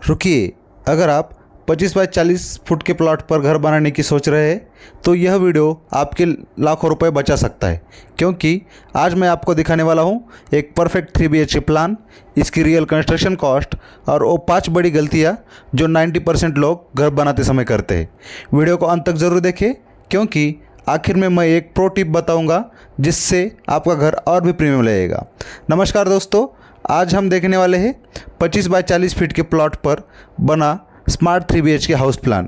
रुकिए, अगर आप 25 बाय 40 फुट के प्लॉट पर घर बनाने की सोच रहे हैं तो यह वीडियो आपके लाखों रुपए बचा सकता है, क्योंकि आज मैं आपको दिखाने वाला हूं एक परफेक्ट 3 BHK प्लान, इसकी रियल कंस्ट्रक्शन कॉस्ट और वो 5 बड़ी गलतियां जो 90% लोग घर बनाते समय करते हैं। वीडियो को अंत तक ज़रूर देखें, क्योंकि आखिर में मैं एक प्रो टिप बताऊंगा जिससे आपका घर और भी प्रीमियम लगेगा। नमस्कार दोस्तों, आज हम देखने वाले हैं 25 बाय 40 फीट के प्लॉट पर बना स्मार्ट 3 BHK हाउस प्लान।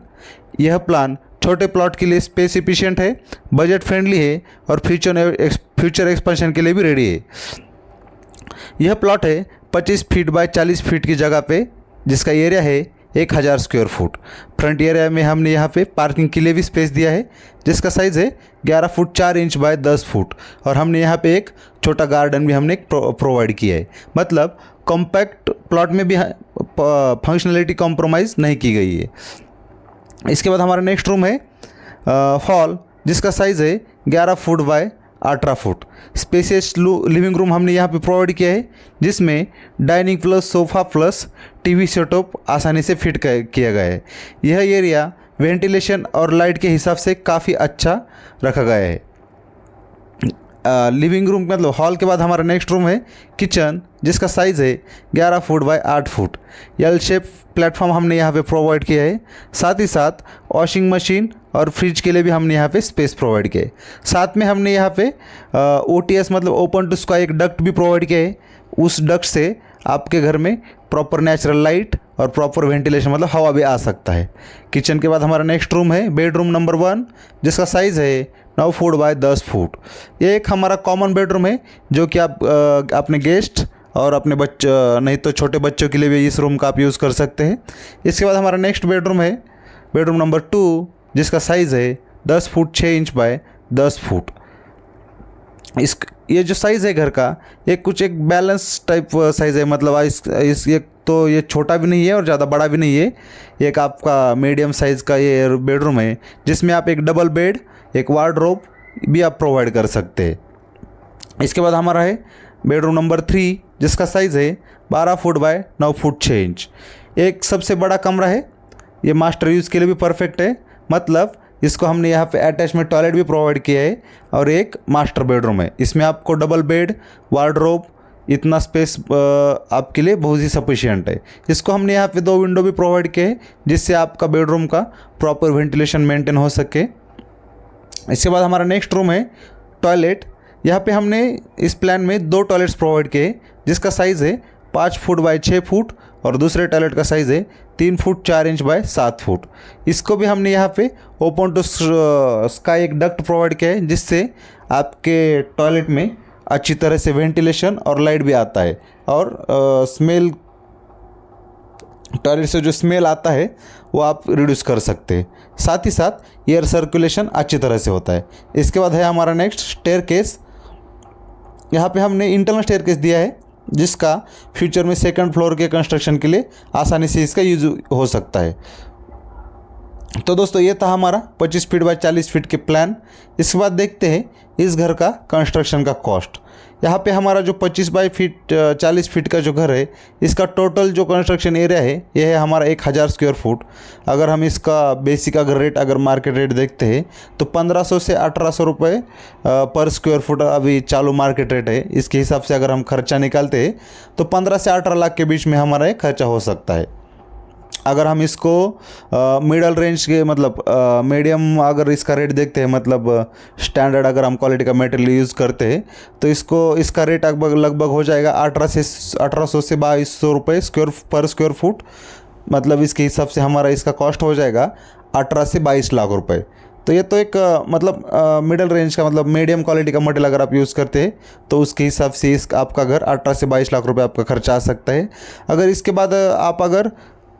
यह प्लान छोटे प्लॉट के लिए स्पेस एफिशिएंट है, बजट फ्रेंडली है और फ्यूचर एक्सपेंशन के लिए भी रेडी है। यह प्लॉट है 25 फीट बाय 40 फीट की जगह पे, जिसका एरिया है 1000 स्क्वायर फुट। फ्रंट एरिया में हमने यहाँ पे पार्किंग के लिए भी स्पेस दिया है, जिसका साइज़ है 11 फुट 4 इंच बाय 10 फुट। और हमने यहाँ पे एक छोटा गार्डन भी हमने प्रोवाइड किया है। मतलब कॉम्पैक्ट प्लॉट में भी फंक्शनलिटी कॉम्प्रोमाइज़ नहीं की गई है। इसके बाद हमारा नेक्स्ट रूम है हॉल, जिसका साइज़ है 11 foot by 18 foot. Spacious living room हमने यहाँ पे प्रोवाइड किया है, जिसमें dining plus sofa plus TV setup आसानी से फिट किया गया है। यह एरिया वेंटिलेशन और लाइट के हिसाब से काफ़ी अच्छा रखा गया है। लिविंग रूम मतलब हॉल के बाद हमारा नेक्स्ट रूम है किचन, जिसका साइज़ है 11 foot by 8 foot. L shape platform हमने यहाँ पे प्रोवाइड किया है। साथ ही साथ वॉशिंग मशीन और फ्रिज के लिए भी हमने यहाँ पे स्पेस प्रोवाइड किया है। साथ में हमने यहाँ पे OTS मतलब ओपन टू स्काई एक डक्ट भी प्रोवाइड किया है। उस डक्ट से आपके घर में प्रॉपर नेचुरल लाइट और प्रॉपर वेंटिलेशन मतलब हवा भी आ सकता है। किचन के बाद हमारा नेक्स्ट रूम है बेडरूम नंबर 1, जिसका साइज़ है 9 फुट बाय 10 फुट। ये एक हमारा कॉमन बेडरूम है, जो कि आप अपने गेस्ट और अपने नहीं तो छोटे बच्चों के लिए भी इस रूम का आप यूज़ कर सकते हैं। इसके बाद हमारा नेक्स्ट बेडरूम है बेडरूम नंबर 2, जिसका साइज़ है 10 फुट 6 इंच बाय 10 फुट। ये जो साइज़ है घर का, एक बैलेंस टाइप साइज़ है। मतलब एक तो ये छोटा भी नहीं है और ज़्यादा बड़ा भी नहीं है। एक आपका मीडियम साइज़ का ये बेडरूम है, जिसमें आप एक डबल बेड, एक वार्डरोब भी आप प्रोवाइड कर सकते हैं। इसके बाद हमारा है बेडरूम नंबर 3, जिसका साइज़ है 12 फुट बाय 9 फुट 6 इंच। एक सबसे बड़ा कमरा है, ये मास्टर यूज़ के लिए भी परफेक्ट है। मतलब इसको हमने यहाँ पे अटैच में टॉयलेट भी प्रोवाइड किया है और एक मास्टर बेडरूम है। इसमें आपको डबल बेड, वार्डरोब, इतना स्पेस आपके लिए बहुत ही सफिशिएंट है। इसको हमने यहाँ पे 2 विंडो भी प्रोवाइड किए हैं, जिससे आपका बेडरूम का प्रॉपर वेंटिलेशन मेंटेन हो सके। इसके बाद हमारा नेक्स्ट रूम है टॉयलेट। यहाँ पे हमने इस प्लान में 2 टॉयलेट्स प्रोवाइड किए, जिसका साइज़ है 5 फुट बाय 6 फुट और दूसरे टॉयलेट का साइज़ है 3 फुट 4 इंच बाय 7 फुट। इसको भी हमने यहाँ पे ओपन टू स्काई एक डक्ट प्रोवाइड किया है, जिससे आपके टॉयलेट में अच्छी तरह से वेंटिलेशन और लाइट भी आता है और स्मेल, टॉयलेट से जो स्मेल आता है वो आप रिड्यूस कर सकते हैं। साथ ही साथ एयर सर्कुलेशन अच्छी तरह से होता है। इसके बाद है हमारा नेक्स्ट स्टेयरकेस। यहाँ पे हमने इंटरनल स्टेयरकेस दिया है, जिसका फ्यूचर में सेकंड फ्लोर के कंस्ट्रक्शन के लिए आसानी से इसका यूज हो सकता है। तो दोस्तों, ये था हमारा 25 फीट बाय 40 फीट के प्लान। इसके बाद देखते हैं इस घर का कंस्ट्रक्शन का कॉस्ट। यहाँ पे हमारा जो 25 बाय 40 फीट का जो घर है, इसका टोटल जो कंस्ट्रक्शन एरिया है ये है हमारा 1000 स्क्वायर फुट। अगर हम इसका बेसिक अगर रेट अगर मार्केट रेट देखते हैं तो 1500 से 1800 रुपये पर स्क्वायर फुट अभी चालू मार्केट रेट है। इसके हिसाब से अगर हम खर्चा निकालते हैं तो 15 से 18 लाख के बीच में हमारा एक खर्चा हो सकता है। अगर हम इसको मिडल रेंज के मतलब मीडियम अगर इसका रेट देखते हैं, मतलब स्टैंडर्ड अगर हम क्वालिटी का मटेरियल यूज़ करते हैं, तो इसका रेट लगभग हो जाएगा 1800 से 2200 रुपये पर स्क्वायर फुट। मतलब इसके हिसाब से हमारा इसका कॉस्ट हो जाएगा 18 से 22 लाख रुपए। तो ये तो एक मतलब मिडल रेंज का मतलब मीडियम क्वालिटी का मटेरियल अगर आप यूज़ करते हैं तो उसके हिसाब से आपका घर 18 से 22 लाख रुपए आपका खर्चा आ सकता है। अगर इसके बाद आप अगर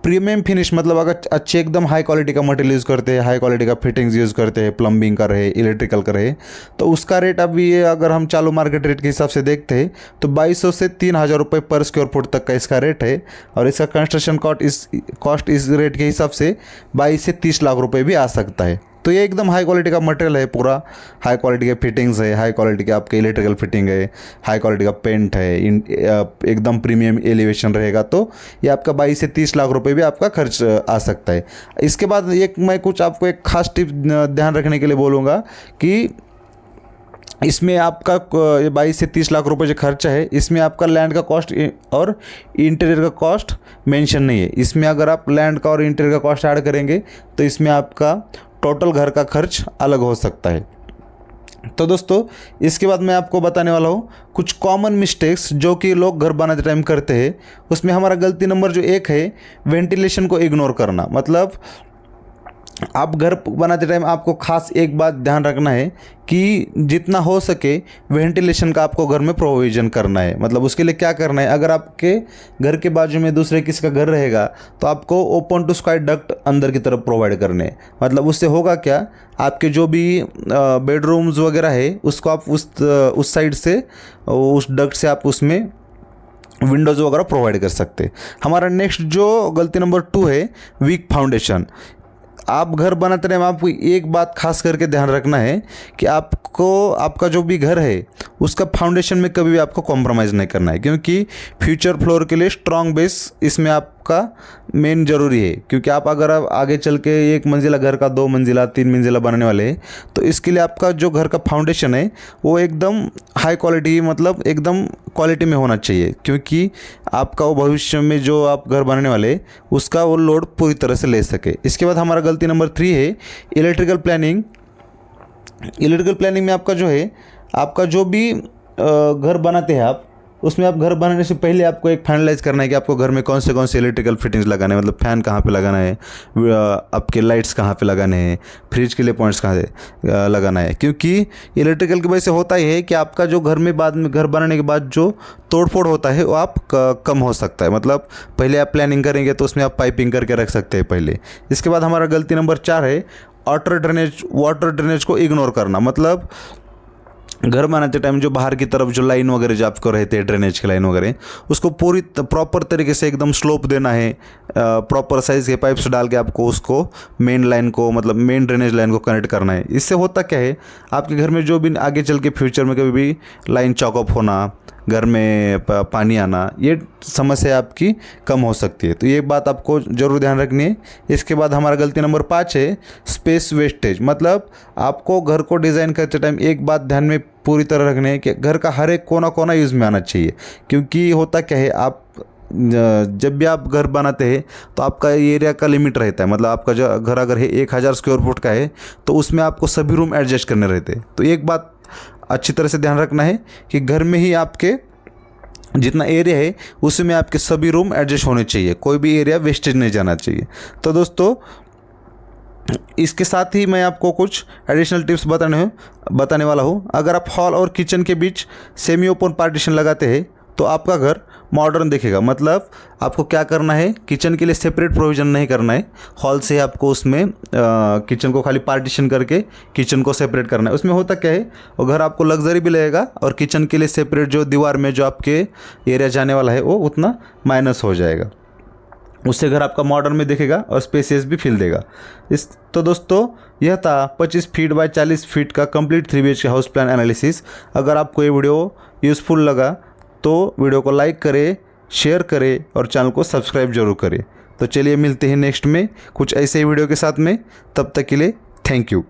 प्रीमियम फिनिश मतलब अगर अच्छे एकदम हाई क्वालिटी का मटेरियल यूज़ करते हैं, हाई क्वालिटी का फिटिंग्स यूज़ करते हैं, प्लम्बिंग का रहे, इलेक्ट्रिकल का रहे, तो उसका रेट अभी ये अगर हम चालू मार्केट रेट के हिसाब से देखते हैं तो 2200 से 3000 रुपये पर स्क्वायर फुट तक का इसका रेट है। और इसका कंस्ट्रक्शन कॉस्ट इस रेट के हिसाब से 22 से 30 लाख रुपये भी आ सकता है। तो ये एकदम हाई क्वालिटी का मटेरियल है, पूरा हाई क्वालिटी के फिटिंग्स है, हाई क्वालिटी के आपके इलेक्ट्रिकल फिटिंग है, हाई क्वालिटी का पेंट है, एकदम प्रीमियम एलिवेशन रहेगा। तो ये आपका 22 से 30 लाख रुपए भी आपका खर्च आ सकता है। इसके बाद मैं कुछ आपको एक खास टिप ध्यान रखने के लिए बोलूँगा कि इसमें आपका ये 22 से 30 लाख रुपए जो खर्चा है, इसमें आपका लैंड का कॉस्ट और इंटीरियर का कॉस्ट मेंशन नहीं है। इसमें अगर आप लैंड का और इंटीरियर का कॉस्ट ऐड करेंगे तो इसमें आपका टोटल घर का खर्च अलग हो सकता है। तो दोस्तों, इसके बाद मैं आपको बताने वाला हूँ कुछ कॉमन मिस्टेक्स जो कि लोग घर बनाते टाइम करते हैं। उसमें हमारा गलती नंबर जो 1 है, वेंटिलेशन को इग्नोर करना। मतलब आप घर बनाते टाइम आपको खास एक बात ध्यान रखना है कि जितना हो सके वेंटिलेशन का आपको घर में प्रोविज़न करना है। मतलब उसके लिए क्या करना है, अगर आपके घर के बाजू में दूसरे किसी का घर रहेगा तो आपको ओपन टू स्काई डक्ट अंदर की तरफ प्रोवाइड करने हैं। मतलब उससे होगा क्या, आपके जो भी बेडरूम्स वगैरह है उसको आप उस साइड से, उस डक्ट से आप उसमें विंडोज़ वगैरह प्रोवाइड कर सकते। हमारा नेक्स्ट जो गलती नंबर 2 है, वीक फाउंडेशन। आप घर बनाते टाइम आपको एक बात खास करके ध्यान रखना है कि आपको आपका जो भी घर है उसका फाउंडेशन में कभी भी आपको कॉम्प्रोमाइज़ नहीं करना है, क्योंकि फ्यूचर फ्लोर के लिए स्ट्रॉन्ग बेस इसमें आपका मेन ज़रूरी है। क्योंकि आप अगर आप आगे चल के 1 मंजिला घर का 2 मंजिला 3 मंजिला बनाने वाले हैं तो इसके लिए आपका जो घर का फाउंडेशन है वो एकदम हाई क्वालिटी, मतलब एकदम क्वालिटी में होना चाहिए, क्योंकि आपका वो भविष्य में जो आप घर बनाने वाले उसका वो लोड पूरी तरह से ले सके। इसके बाद हमारा गलती नंबर 3 है इलेक्ट्रिकल प्लानिंग। इलेक्ट्रिकल प्लानिंग में आपका जो है, आपका जो भी घर बनाते हैं आप, उसमें आप घर बनाने से पहले आपको एक फाइनलाइज करना है कि आपको घर में कौन से इलेक्ट्रिकल फिटिंग्स लगाने हैं। मतलब फ़ैन कहाँ पे लगाना है, आपके लाइट्स कहाँ पे लगाने हैं, फ्रिज के लिए पॉइंट्स कहाँ से लगाना है। क्योंकि इलेक्ट्रिकल की वजह से होता ही है कि आपका जो घर में बाद में घर बनाने के बाद जो तोड़फोड़ होता है वो आप कम हो सकता है। मतलब पहले आप प्लानिंग करेंगे तो उसमें आप पाइपिंग करके रख सकते हैं पहले। इसके बाद हमारा गलती नंबर 4 है वाटर ड्रेनेज को इग्नोर करना। मतलब घर बनाते टाइम जो बाहर की तरफ जो लाइन वगैरह जो आपको रहते हैं, ड्रेनेज की लाइन वगैरह, उसको पूरी प्रॉपर तरीके से एकदम स्लोप देना है। प्रॉपर साइज़ के पाइप्स डाल के आपको उसको मेन लाइन को, मतलब मेन ड्रेनेज लाइन को कनेक्ट करना है। इससे होता क्या है, आपके घर में जो भी आगे चल के फ्यूचर में कभी भी लाइन चॉकअप होना, घर में पानी आना, ये समस्या आपकी कम हो सकती है। तो ये बात आपको ज़रूर ध्यान रखनी है। इसके बाद हमारा गलती नंबर 5 है स्पेस वेस्टेज। मतलब आपको घर को डिज़ाइन करते टाइम एक बात ध्यान में पूरी तरह रखनी है कि घर का हर एक कोना कोना यूज़ में आना चाहिए। क्योंकि होता क्या है, आप जब भी आप घर बनाते हैं तो आपका एरिया का लिमिट रहता है। मतलब आपका जो घर अगर है 1000 स्क्वायर फुट का है तो उसमें आपको सभी रूम एडजस्ट करने रहते हैं। तो एक बात अच्छी तरह से ध्यान रखना है कि घर में ही आपके जितना एरिया है उसमें आपके सभी रूम एडजस्ट होने चाहिए, कोई भी एरिया वेस्टेज नहीं जाना चाहिए। तो दोस्तों, इसके साथ ही मैं आपको कुछ एडिशनल टिप्स बताने वाला हूँ। अगर आप हॉल और किचन के बीच सेमी ओपन पार्टीशन लगाते हैं तो आपका घर मॉडर्न दिखेगा। मतलब आपको क्या करना है, किचन के लिए सेपरेट प्रोविज़न नहीं करना है। हॉल से आपको उसमें किचन को खाली पार्टीशन करके किचन को सेपरेट करना है। उसमें होता क्या है, वो घर आपको लग्जरी भी लगेगा और किचन के लिए सेपरेट जो दीवार में जो आपके एरिया जाने वाला है वो उतना माइनस हो जाएगा। उससे घर आपका मॉडर्न में दिखेगा और स्पेसियस भी फील देगा। तो दोस्तों, यह था 25 फीट बाय 40 फीट का complete 3 BHK house plan analysis. अगर आपको ये वीडियो यूज़फुल लगा तो वीडियो को लाइक करें, शेयर करें और चैनल को सब्सक्राइब जरूर करें। तो चलिए मिलते हैं नेक्स्ट में कुछ ऐसे ही वीडियो के साथ में। तब तक के लिए थैंक यू।